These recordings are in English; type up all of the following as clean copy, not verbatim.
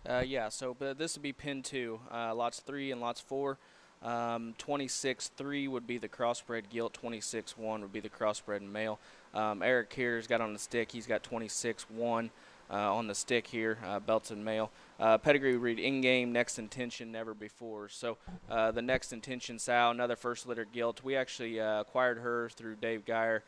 Yeah, so but this would be pin 2, lots 3 and lots 4. 26-3 would be the crossbred gilt. 26-1 would be the crossbred male. Eric here's got on the stick. He's got 26-1 on the stick here, Belton male. Pedigree would read in-game, next intention, never before. So the next intention sow, another first litter gilt. We actually acquired her through Dave Geyer.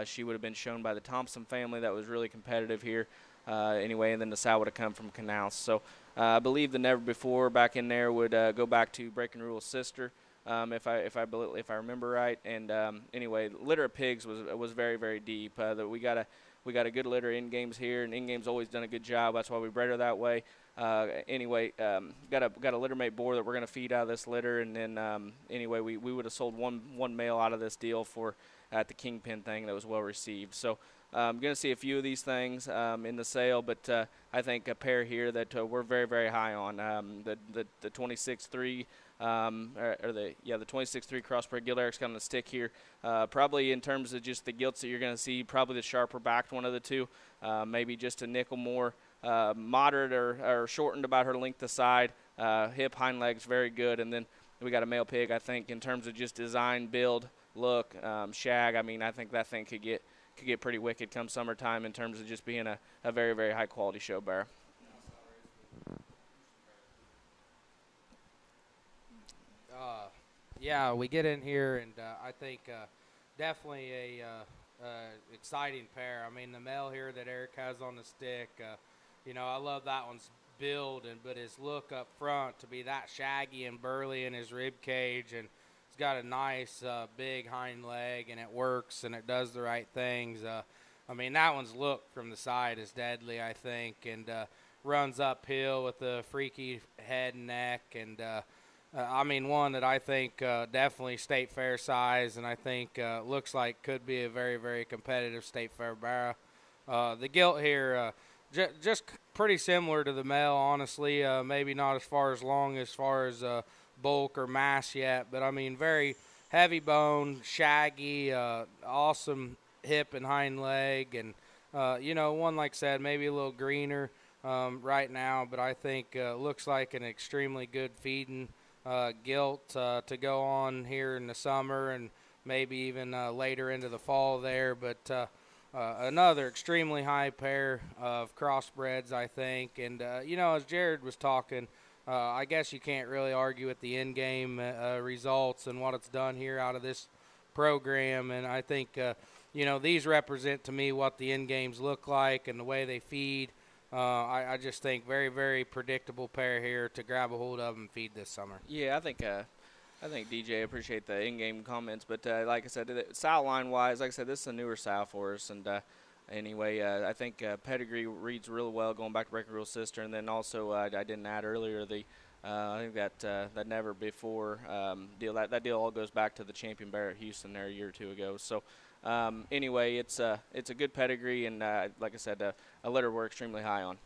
She would have been shown by the Thompson family. That was really competitive here. Anyway, and then the sow would have come from Canals. So I believe the never before back in there would go back to Breaking Rule's sister, if I remember right. And anyway, litter of pigs was very, very deep. We got a good litter in games here, and in games always done a good job. That's why we bred her that way. Anyway, got a litter mate boar that we're gonna feed out of this litter, and then anyway, we would have sold one male out of this deal for at the Kingpin thing that was well received. So I'm going to see a few of these things in the sale, but I think a pair here that we're very, very high on. The 26-3, the 26-3 crossbred gilt. Eric's got on the stick here. Probably in terms of just the gilts that you're going to see, probably the sharper backed one of the two. Maybe just a nickel more moderate or shortened about her length of side. Hip, hind legs, very good. And then we got a male pig, I think, in terms of just design, build, look, shag. I mean, I think that thing could get pretty wicked come summertime in terms of just being a very, very high quality show bear. Yeah, we get in here, and I think definitely a exciting pair. I mean, the male here that Eric has on the stick, I love that one's build, but his look up front to be that shaggy and burly in his rib cage, and he's got a nice big hind leg, and it works, and it does the right things. I mean, that one's look from the side is deadly, I think, and runs uphill with a freaky head and neck, and I mean, one that I think definitely state fair size, and I think looks like could be a very, very competitive state fair barra. The gilt here, just pretty similar to the male, honestly. Maybe not as far as bulk or mass yet, but I mean, very heavy bone, shaggy, awesome hip and hind leg, and one, like I said, maybe a little greener right now, but I think looks like an extremely good feeding gilt to go on here in the summer and maybe even later into the fall there. But another extremely high pair of crossbreds, I think. And, as Jared was talking, I guess you can't really argue with the in-game results and what it's done here out of this program. And I think, these represent to me what the in-games look like and the way they feed. I just think very, very predictable pair here to grab a hold of and feed this summer. Yeah, I think DJ appreciate the in-game comments, but like I said, sow line-wise, like I said, this is a newer sow for us, and anyway, I think pedigree reads really well going back to Breaking Rule's sister, and then also I didn't add earlier I think that never before deal that deal all goes back to the champion bear at Houston there a year or two ago. So. Anyway, it's a good pedigree, and like I said, a litter we're extremely high on.